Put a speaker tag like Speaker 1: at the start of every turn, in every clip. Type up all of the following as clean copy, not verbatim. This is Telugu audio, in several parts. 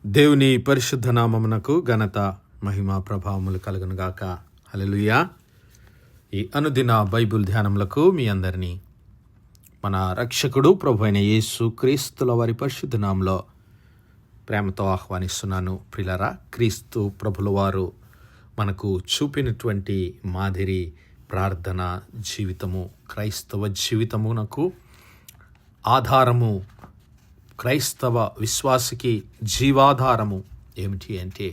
Speaker 1: దేవుని పరిశుద్ధ నామమునకు ఘనత మహిమ ప్రభావములు కలుగునుగాక. హల్లెలూయా. ఈ అనుదిన బైబిల్ ధ్యానములకు మీ అందరినీ మన రక్షకుడు ప్రభు అయిన యేసు క్రీస్తుల వారి పరిశుద్ధ నామములో ప్రేమతో ఆహ్వానిస్తున్నాను. ప్రియులారా, క్రీస్తు ప్రభుల వారు మనకు చూపినటువంటి మాదిరి ప్రార్థన జీవితము, క్రైస్తవ జీవితమునకు ఆధారము, క్రైస్తవ విశ్వాసికి జీవాధారము ఏమిటి అంటే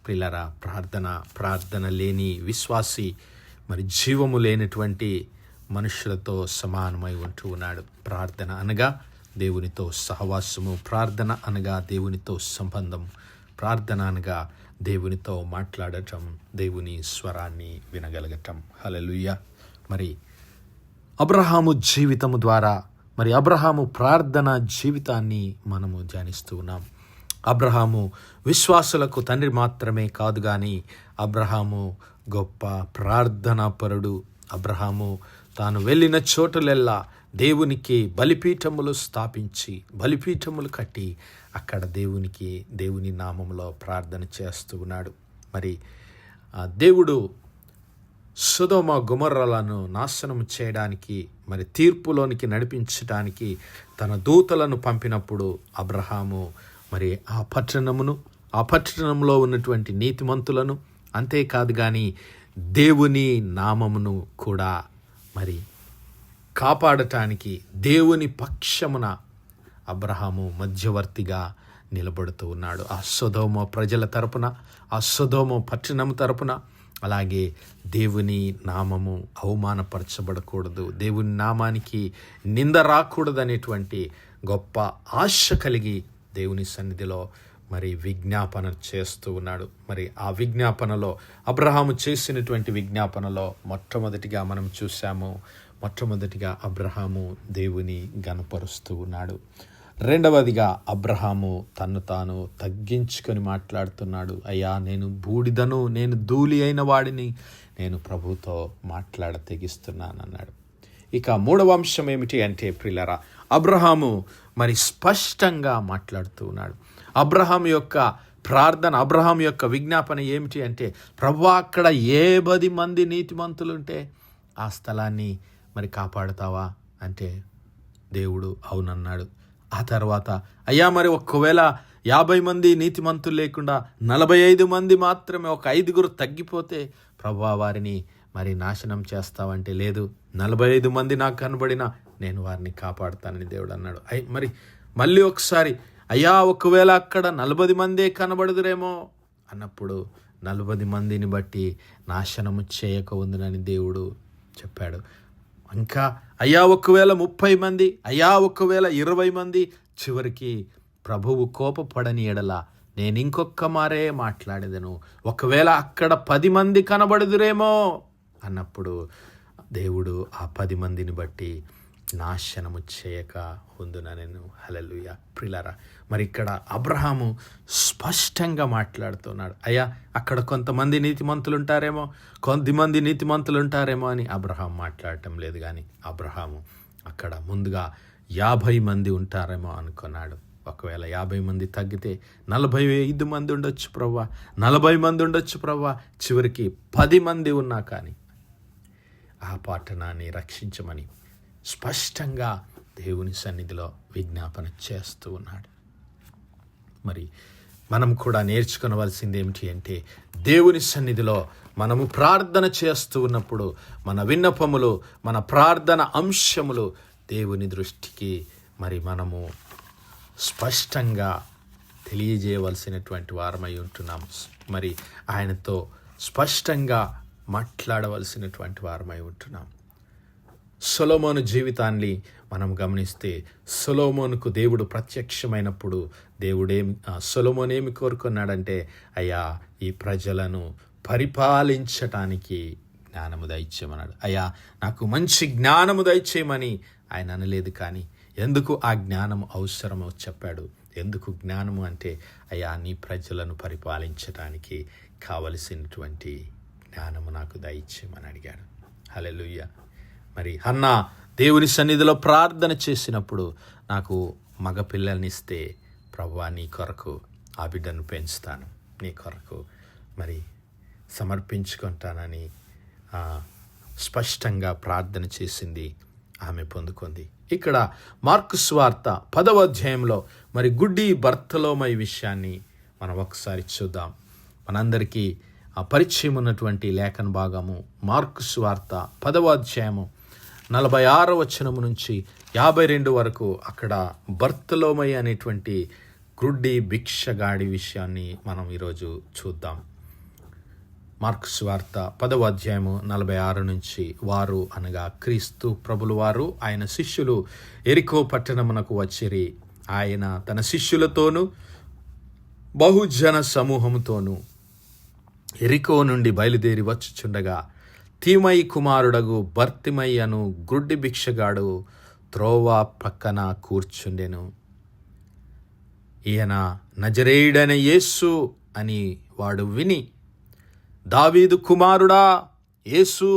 Speaker 1: ప్రియులారా, ప్రార్థన లేని విశ్వాసి మరి జీవము లేనటువంటి మనుషులతో సమానమై ఉంటూ ఉన్నాడు. ప్రార్థన అనగా దేవునితో సహవాసము, ప్రార్థన అనగా దేవునితో సంబంధం, ప్రార్థన అనగా దేవునితో మాట్లాడటం, దేవుని స్వరాన్ని వినగలగటం. హల్లెలూయా. మరి అబ్రహాము జీవితము ద్వారా మరి అబ్రహాము ప్రార్థన జీవితాన్ని మనము ధ్యానిస్తూ ఉన్నాం. అబ్రహాము విశ్వాసులకు తండ్రి మాత్రమే కాదు కానీ అబ్రహాము గొప్ప ప్రార్థనాపరుడు. అబ్రహాము తాను వెళ్ళిన చోటులెల్లా దేవునికి బలిపీఠములు స్థాపించి, బలిపీఠములు కట్టి అక్కడ దేవుని నామములో ప్రార్థన చేస్తూ ఉన్నాడు. మరి దేవుడు సొదొమ గొమొర్రాలను నాశనం చేయడానికి, మరి తీర్పులోనికి నడిపించడానికి తన దూతలను పంపినప్పుడు అబ్రహాము మరి ఆ పట్టణంలో ఉన్నటువంటి నీతిమంతులను, అంతేకాదు కానీ దేవుని నామమును కూడా మరి కాపాడటానికి దేవుని పక్షమున అబ్రహాము మధ్యవర్తిగా నిలబడుతూ ఉన్నాడు. ఆ సొదొమ ప్రజల తరపున, ఆ సొదొమ పట్టణం తరపున. అలాగే దేవుని నామము అవమానపరచబడకూడదు, దేవుని నామానికి నింద రాకూడదు అనేటువంటి గొప్ప ఆశ కలిగి దేవుని సన్నిధిలో మరి విజ్ఞాపన చేస్తూ ఉన్నాడు. మరి ఆ విజ్ఞాపనలో, అబ్రహాము చేసినటువంటి విజ్ఞాపనలో మొట్టమొదటిగా మనం చూసాము, అబ్రహాము దేవుని గణపరుస్తూ ఉన్నాడు. రెండవదిగా అబ్రహాము తన్ను తాను తగ్గించుకొని మాట్లాడుతున్నాడు. అయ్యా, నేను బూడిదను, నేను ధూళి అయిన వాడిని, నేను ప్రభుతో తెగిస్తున్నాను అన్నాడు. ఇక మూడవ అంశం ఏమిటి అంటే ప్రియులారా, అబ్రహాము మరి స్పష్టంగా మాట్లాడుతూ ఉన్నాడు. అబ్రహాం యొక్క ప్రార్థన, అబ్రహాం యొక్క విజ్ఞాపన ఏమిటి అంటే, ప్రభువా, అక్కడ 10 మంది నీతిమంతులుంటే ఆ స్థలాన్ని మరి కాపాడుతావా అంటే దేవుడు అవునన్నాడు. ఆ తర్వాత అయ్యా, మరి ఒకవేళ 50 మంది నీతిమంతులు లేకుండా 45 మంది మాత్రమే, ఒక 5గురు తగ్గిపోతే ప్రభువా వారిని మరి నాశనం చేస్తావంటే లేదు, 45 మంది నాకు కనబడినా నేను వారిని కాపాడుతానని దేవుడు అన్నాడు. మళ్ళీ ఒకసారి అయ్యా, ఒకవేళ అక్కడ 40 మందే కనబడుదురేమో అన్నప్పుడు 40 మందిని బట్టి నాశనము చేయక ఉందని దేవుడు చెప్పాడు. ఇంకా అయ్యా, ఒకవేళ 30 మంది, అయ్యా ఒకవేళ 20 మంది, చివరికి ప్రభువు కోపపడని ఎడల నేను ఇంకొక మారే మాట్లాడేదను, ఒకవేళ అక్కడ 10 మంది కనబడుదురేమో అన్నప్పుడు దేవుడు ఆ 10 మందిని బట్టి నాశనము చేయక ఉందునెను. హల్లెలూయా. ప్రియులారా, మరి ఇక్కడ అబ్రహాము స్పష్టంగా మాట్లాడుతున్నాడు. అయ్యా, అక్కడ కొద్దిమంది నీతిమంతులు ఉంటారేమో అని అబ్రహాం మాట్లాడటం లేదు. కానీ అబ్రహాము అక్కడ ముందుగా 50 మంది ఉంటారేమో అనుకున్నాడు. ఒకవేళ 50 మంది తగ్గితే 45 మంది ఉండొచ్చు ప్రవ్వా, 40 మంది ఉండొచ్చు ప్రవ్వా, చివరికి 10 మంది ఉన్నా కానీ ఆ పట్టణాన్ని రక్షించమని స్పష్టంగా దేవుని సన్నిధిలో విజ్ఞాపన చేస్తూ ఉన్నాడు. మరి మనం కూడా నేర్చుకోవలసింది ఏమిటి అంటే, దేవుని సన్నిధిలో మనము ప్రార్థన చేస్తూ ఉన్నప్పుడు మన విన్నపములు, మన ప్రార్థన అంశములు దేవుని దృష్టికి మరి మనము స్పష్టంగా తెలియజేయవలసినటువంటి వారమై ఉంటున్నాము. మరి ఆయనతో స్పష్టంగా మాట్లాడవలసినటువంటి వారమై ఉంటున్నాం. సొలొమోను జీవితాన్ని మనం గమనిస్తే, సొలొమోనుకు దేవుడు ప్రత్యక్షమైనప్పుడు సొలొమోను ఏమి కోరుకున్నాడంటే, అయ్యా, ఈ ప్రజలను పరిపాలించటానికి జ్ఞానము దయచేయమన్నాడు. అయ్యా, నాకు మంచి జ్ఞానము దయచేయమని ఆయన అనలేదు. కానీ ఎందుకు ఆ జ్ఞానము అవసరమో చెప్పాడు. ఎందుకు జ్ఞానము అంటే, అయ్యా, నీ ప్రజలను పరిపాలించటానికి కావలసినటువంటి జ్ఞానము నాకు దయచేయమని అడిగాడు. హల్లెలూయా. మరి హన్నా దేవుని సన్నిధిలో ప్రార్థన చేసినప్పుడు, నాకు మగపిల్లల్నిస్తే ప్రభువా నీ కొరకు ఆ బిడ్డను పెంచుతాను, నీ కొరకు మరి సమర్పించుకుంటానని స్పష్టంగా ప్రార్థన చేసింది, ఆమె పొందుకుంది. ఇక్కడ మార్కు సువార్త 10వ అధ్యాయంలో మరి గుడ్డి బర్తలోమయి విషయాన్ని మనం ఒకసారి చూద్దాం. మనందరికీ పరిచయం ఉన్నటువంటి లేఖన భాగము మార్కు సువార్త 10వ అధ్యాయము 46వ వచనము నుంచి 52 వరకు. అక్కడ బర్తలోమయి అనేటువంటి గుడ్డి భిక్షగాడి విషయాన్ని మనం ఈరోజు చూద్దాం. మార్కు సువార్త 10వ అధ్యాయము 46 నుంచి. వారు అనగా క్రీస్తు ప్రభులు వారు ఆయన శిష్యులు ఎరికో పట్టణమునకు వచ్చిరి. ఆయన తన శిష్యులతోనూ బహుజన సమూహముతోనూ ఎరికో నుండి బయలుదేరి వచ్చుచుండగా తీమయి కుమారుడగు బర్తిమయి అను గుడ్డి భిక్షగాడు త్రోవ పక్కన కూర్చుండెను. ఈయన నజరేయుడైన యేసు అని వాడు విని, దావీదు కుమారుడా యేసు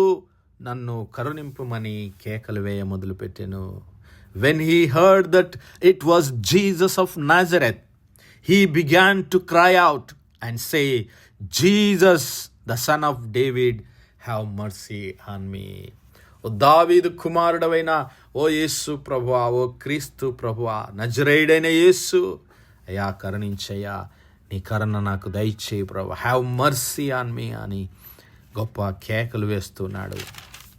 Speaker 1: నన్ను కరుణింపుమని కేకలు వేయ మొదలుపెట్టెను. When he heard that it was Jesus of Nazareth, he began to cry out and say, Jesus, the son of David, have mercy on me. ఓ దావీదు కుమారుడవైన ఓ యేసు ప్రభువా, ఓ క్రీస్తు ప్రభువా, నజరేయుడైన యేసు, అయ్యా కరుణించయ్యా, నీ కరుణ నాకు దయచేయి ప్రభువా, హ్యావ్ మర్సీ ఆన్ మీ అని గొప్ప కేకలు వేస్తున్నాడు.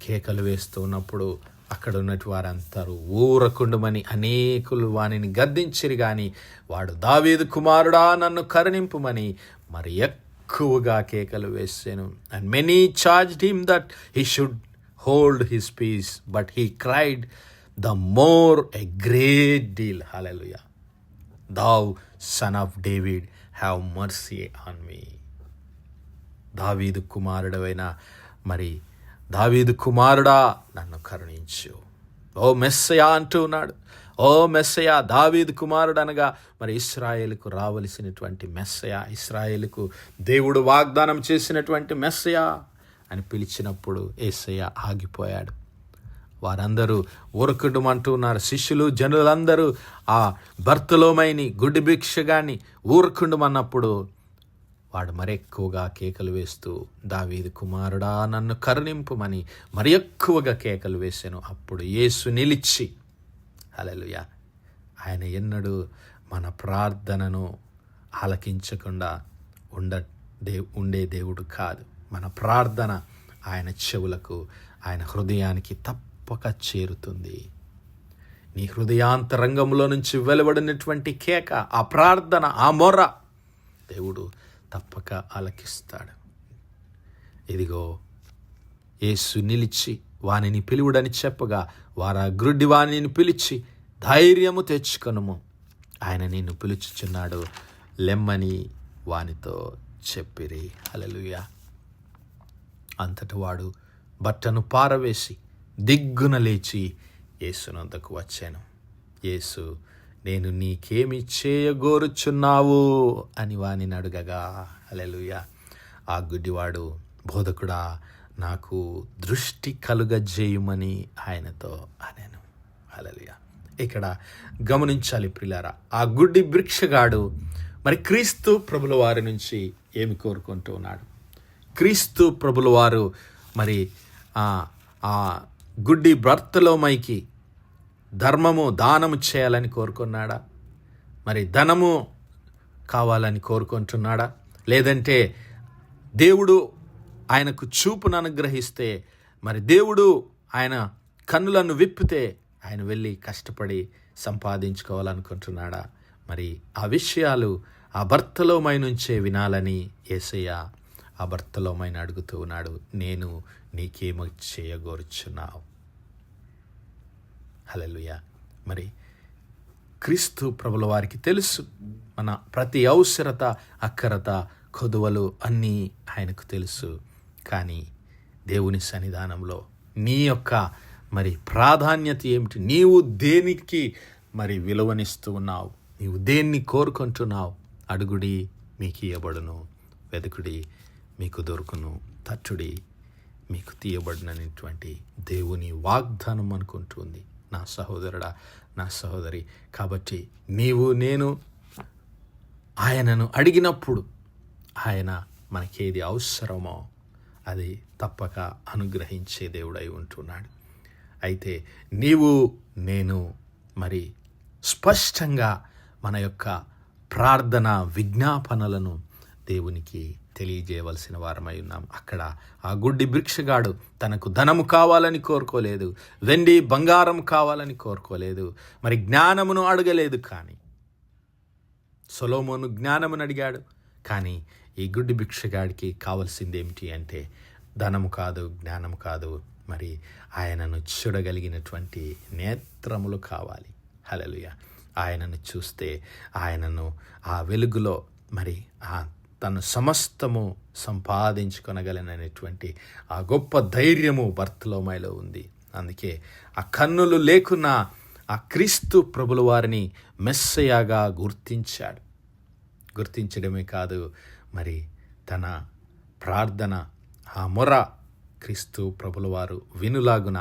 Speaker 1: కేకలు వేస్తూ ఉన్నప్పుడు అక్కడ ఉన్నటువంటి వారందరూ ఊరకుండమని అనేకులు వానిని గద్దించిరి, గాని వాడు దావీదు కుమారుడా నన్ను కరుణింపుమని మరి ఎక్కువగా కేకలు వేసాను. And many charged him that he should hold his piece, but he cried the more a great deal, hallelujah, thou son of David, have mercy on me. దావీదు కుమారుడవైన మరి దావీదు కుమారుడా నన్ను కరుణించు, ఓ మెస్సయా అంటూ ఉన్నాడు. ఓ మెస్సయా, దావీదు కుమారుడు అనగా మరి ఇశ్రాయేలుకు రావలసినటువంటి మెస్సయా, ఇశ్రాయేలుకు దేవుడు వాగ్దానం చేసినటువంటి మెస్సయా అని పిలిచినప్పుడు యేసయ్య ఆగిపోయాడు. వారందరూ ఊరకుండమంటూ ఉన్నారు. శిష్యులు జనులందరూ ఆ బర్తలోమైని గుడ్డి భిక్షగాన్ని ఊరకుండమన్నప్పుడు వాడు మరెక్కువగా కేకలు వేస్తూ దావీదు కుమారుడా నన్ను కరుణింపుమని మరి ఎక్కువగా కేకలు వేశాను. అప్పుడు యేసు నిలిచి, హల్లెలూయా, ఆయన ఎన్నడూ మన ప్రార్థనను ఆలకించకుండా ఉండే దేవుడు కాదు. మన ప్రార్థన ఆయన చెవులకు, ఆయన హృదయానికి తప్పక చేరుతుంది. నీ హృదయాంతరంగంలో నుంచి వెలువడినటువంటి కేక, ఆ ప్రార్థన, ఆ మొర దేవుడు తప్పక ఆలకిస్తాడు. ఇదిగో యేసు నిలిచి వానిని పిలువుడని చెప్పగా వారా గ్రుడ్డి వానిని పిలిచి, ధైర్యము తెచ్చుకొనుము, ఆయన నిన్ను పిలుచుచున్నాడు, లెమ్మని వానితో చెప్పిరి. హల్లెలూయా. అంతటి వాడు బట్టను పారవేసి దిగ్గున లేచి యేసునందుకు వచ్చాను. యేసు, నేను నీకేమి చేయగోరుచున్నావు అని వానిని అడుగగా, హల్లెలూయా, ఆ గుడ్డివాడు, బోధకుడా నాకు దృష్టి కలుగజేయుమని ఆయనతో అనేను. హల్లెలూయా. ఇక్కడ గమనించాలి ప్రియులారా, ఆ గుడ్డి భిక్షగాడు మరి క్రీస్తు ప్రభుల వారి నుంచి ఏమి కోరుకుంటూ ఉన్నాడు? క్రీస్తు ప్రభుల వారు మరి ఆ గుడ్డి బర్తలోమైకి ధర్మము, దానము చేయాలని కోరుకున్నాడా? మరి ధనము కావాలని కోరుకుంటున్నాడా? లేదంటే దేవుడు ఆయనకు చూపును అనుగ్రహిస్తే, మరి దేవుడు ఆయన కన్నులను విప్పితే ఆయన వెళ్ళి కష్టపడి సంపాదించుకోవాలనుకుంటున్నాడా? మరి ఆ విషయాలు ఆ బర్తలోమై నుంచే వినాలని యేసయ్య ఆ బర్తలోమైని అడుగుతూ ఉన్నాడు. నేను నీకేమో చేయగోరుచున్నావు? హల్లెలూయా. మరి క్రీస్తు ప్రభుల వారికి తెలుసు మన ప్రతి అవసరత, అక్కరత, కొదువలు అన్నీ ఆయనకు తెలుసు. కానీ దేవుని సన్నిధానంలో నీ యొక్క మరి ప్రాధాన్యత ఏమిటి? నీవు దేనికి మరి విలువనిస్తూ ఉన్నావు? నీవు దేన్ని కోరుకుంటున్నావు? అడుగుడి మీకు ఇయ్యబడును, వెతుకుడి మీకు దొరుకును, తట్టుడి మీకు తీయబడినటువంటి దేవుని వాగ్దానం అనుకుంటుంది నా సహోదరుడా, నా సహోదరి. కాబట్టి నీవు నేను ఆయనను అడిగినప్పుడు ఆయన మనకేది అవసరమో అది తప్పక అనుగ్రహించే దేవుడై ఉంటున్నాడు. అయితే నీవు నేను మరి స్పష్టంగా మన యొక్క ప్రార్థన విజ్ఞాపనలను దేవునికి తెలియజేయవలసిన వారమై ఉన్నాం. అక్కడ ఆ గుడ్డి భిక్షగాడు తనకు ధనము కావాలని కోరుకోలేదు, వెండి బంగారం కావాలని కోరుకోలేదు, మరి జ్ఞానమును అడగలేదు. కానీ సొలొమోను జ్ఞానమును అడిగాడు. కానీ ఈ గుడ్డి భిక్షగాడికి కావలసింది ఏమిటి అంటే ధనము కాదు, జ్ఞానము కాదు, మరి ఆయనను చూడగలిగినటువంటి నేత్రములు కావాలి. హల్లెలూయా. ఆయనను చూస్తే ఆయనను ఆ వెలుగులో మరి తను సమస్తము సంపాదించుకొనగలననేటువంటి ఆ గొప్ప ధైర్యము బర్తలోమైలో ఉంది. అందుకే ఆ కన్నులు లేకున్నా ఆ క్రీస్తు ప్రభుల వారిని మెస్సయాగా గుర్తించాడు. గుర్తించడమే కాదు, మరి తన ప్రార్థన ఆ మొర క్రీస్తు ప్రభుల వారు వినులాగున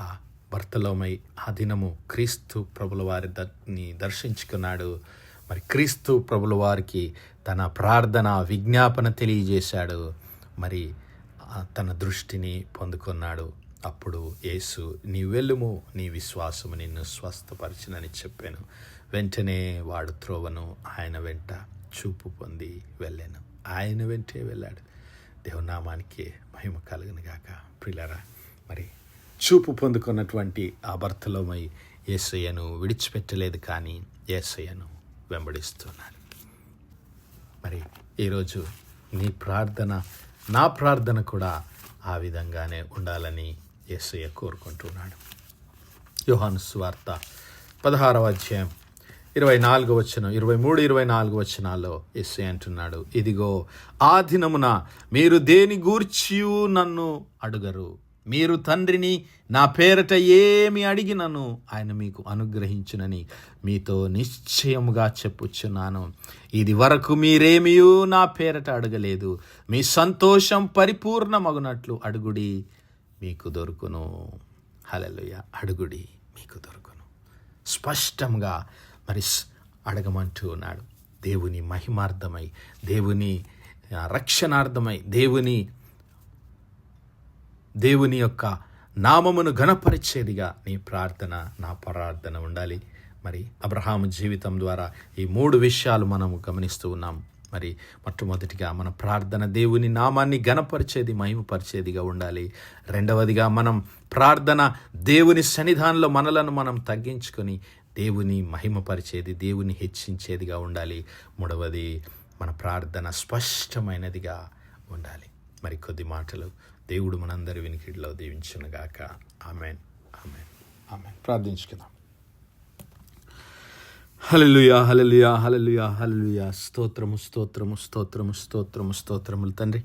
Speaker 1: ఆ బర్తలోమై ఆ దినము క్రీస్తు ప్రభుల వారిని దర్శించుకున్నాడు. మరి క్రీస్తు ప్రభుల వారికి తన ప్రార్థన విజ్ఞాపన తెలియజేశాడు. మరి తన దృష్టిని పొందుకున్నాడు. అప్పుడు యేసు నీ వెళ్ళుము, నీ విశ్వాసము నిన్ను స్వస్థపరచునని చెప్పాను. వెంటనే వాడు త్రోవను ఆయన వెంట చూపు పొంది వెళ్ళాను. ఆయన వెంటే వెళ్ళాడు. దేవునామానికి మహిమ కలుగును గాక. ప్రియులారా, మరి చూపు పొందుకున్నటువంటి ఆ బర్తలోమై యేసయ్యను విడిచిపెట్టలేదు, కానీ యేసయ్యను వెంబడిస్తున్నాడు. మరి ఈరోజు నీ ప్రార్థన, నా ప్రార్థన కూడా ఆ విధంగానే ఉండాలని యేసయ్య కోరుకుంటున్నాడు. యోహాను సువార్త 16వ అధ్యాయం 24వ వచనం, 23, 24 వచనాల్లో యేసయ్య అంటున్నాడు, ఇదిగో ఆ దినమున మీరు దేని గూర్చియు నన్ను అడుగరు. మీరు తండ్రిని నా పేరట ఏమి అడిగినను ఆయన మీకు అనుగ్రహించునని మీతో నిశ్చయముగా చెప్పుచున్నాను. ఇది వరకు మీరేమియూ నా పేరట అడగలేదు. మీ సంతోషం పరిపూర్ణమగునట్లు అడుగుడి, మీకు దొరుకును. హల్లెలూయా. అడుగుడి, మీకు దొరుకును. స్పష్టంగా మరి అడగమంటూ ఉన్నాడు. దేవుని మహిమార్థమై, దేవుని రక్షణార్థమై, దేవుని యొక్క నామమును ఘనపరిచేదిగా నీ ప్రార్థన, నా ప్రార్థన ఉండాలి. మరి అబ్రహాము జీవితం ద్వారా ఈ 3 విషయాలు మనము గమనిస్తూ ఉన్నాం. మరి మొట్టమొదటిగా మన ప్రార్థన దేవుని నామాన్ని ఘనపరిచేది, మహిమపరిచేదిగా ఉండాలి. రెండవదిగా మనం ప్రార్థన దేవుని సన్నిధానంలో మనలను మనం తగ్గించుకొని దేవుని మహిమపరిచేది, దేవుని హెచ్చించేదిగా ఉండాలి. మూడవది, మన ప్రార్థన స్పష్టమైనదిగా ఉండాలి. మరి కొద్ది మాటలు దేవుడు మనందరి వినికిడిలో దీవించునుగాక. Amen, amen, amen. ప్రార్థించుకుందాం. హల్లెలూయా, హల్లెలూయా, హల్లెలూయా, హల్లెలూయా. స్తోత్రము, స్తోత్రము, స్తోత్రము, స్తోత్రము, స్తోత్రములు తండ్రి.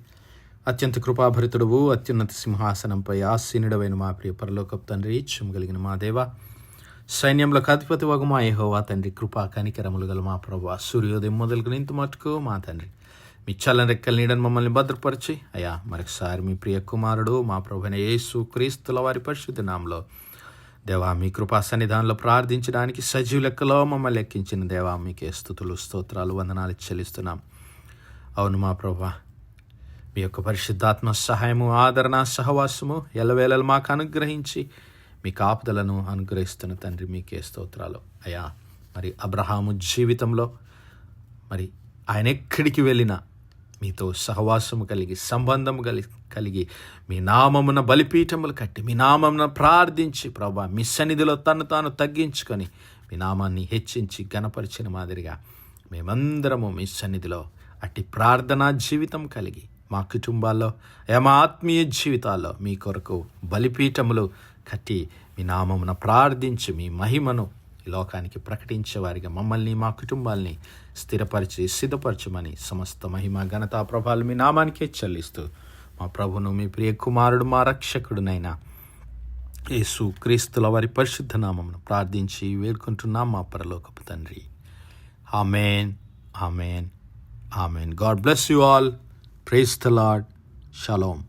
Speaker 1: అత్యంత కృపాభరితుడువు, అత్యున్నత సింహాసనంపై ఆసీనుడవైన మా ప్రియ పరలోకపు తండ్రి, ఇచ్చమగలిగిన మా దేవ, సైన్యంలోకి అధిపతి వగు మా యెహోవా తండ్రి, కృపా కనికరములు గల మా ప్రభువా, సూర్యోదయం మొదలుకొని ఇంత మటుకు మా తండ్రి మీ చల్లని రెక్కల నీడని మమ్మల్ని భద్రపరిచి అయ్యా మరొకసారి మీ ప్రియ కుమారుడు మా ప్రభువైన యేసు క్రీస్తుల వారి పరిశుద్ధ నామములో దేవా మీ కృపా సన్నిధానంలో ప్రార్థించడానికి సజీవ లెక్కలో మమ్మల్ని లెక్కించిన దేవా మీకే స్తుతులు, స్తోత్రాలు, వందనాలు చెల్లిస్తున్నాం. అవును మా ప్రభువా, మీ యొక్క పరిశుద్ధాత్మ సహాయము, ఆదరణ, సహవాసము ఎల్లవేళలు మాకు అనుగ్రహించి మీ కాపుదలను అనుగ్రహిస్తున్న తండ్రి మీకే స్తోత్రాలు. అయ్యా మరి అబ్రహాము జీవితంలో మరి ఆయన ఎక్కడికి వెళ్ళినా మీతో సహవాసము కలిగి, సంబంధము కలిగి మీ నామమున బలిపీఠములు కట్టి మీ నామమున ప్రార్థించి ప్రభా మీ సన్నిధిలో తను తాను తగ్గించుకొని మీ నామాన్ని హెచ్చించి ఘనపరిచిన మాదిరిగా మేమందరము మీ సన్నిధిలో అట్టి ప్రార్థనా జీవితం కలిగి మా కుటుంబాల్లో, మా ఆత్మీయ జీవితాల్లో మీ కొరకు బలిపీఠములు కట్టి మీ నామమున ప్రార్థించి మీ మహిమను ఈ లోకానికి ప్రకటించే వారిగా మమ్మల్ని, మా కుటుంబాల్ని స్థిరపరిచి సిద్ధపరచమని సమస్త మహిమ, ఘనత, ప్రభావాలు మీ నామానికే చెల్లిస్తూ మా ప్రభును, మీ ప్రియ కుమారుడు, మా రక్షకుడునైనా యేసు క్రీస్తుల వారి పరిశుద్ధ నామమును ప్రార్థించి వేడుకుంటున్నాం మా పరలోకపు తండ్రి. Amen, amen, amen. God bless you all. Praise the Lord. Shalom.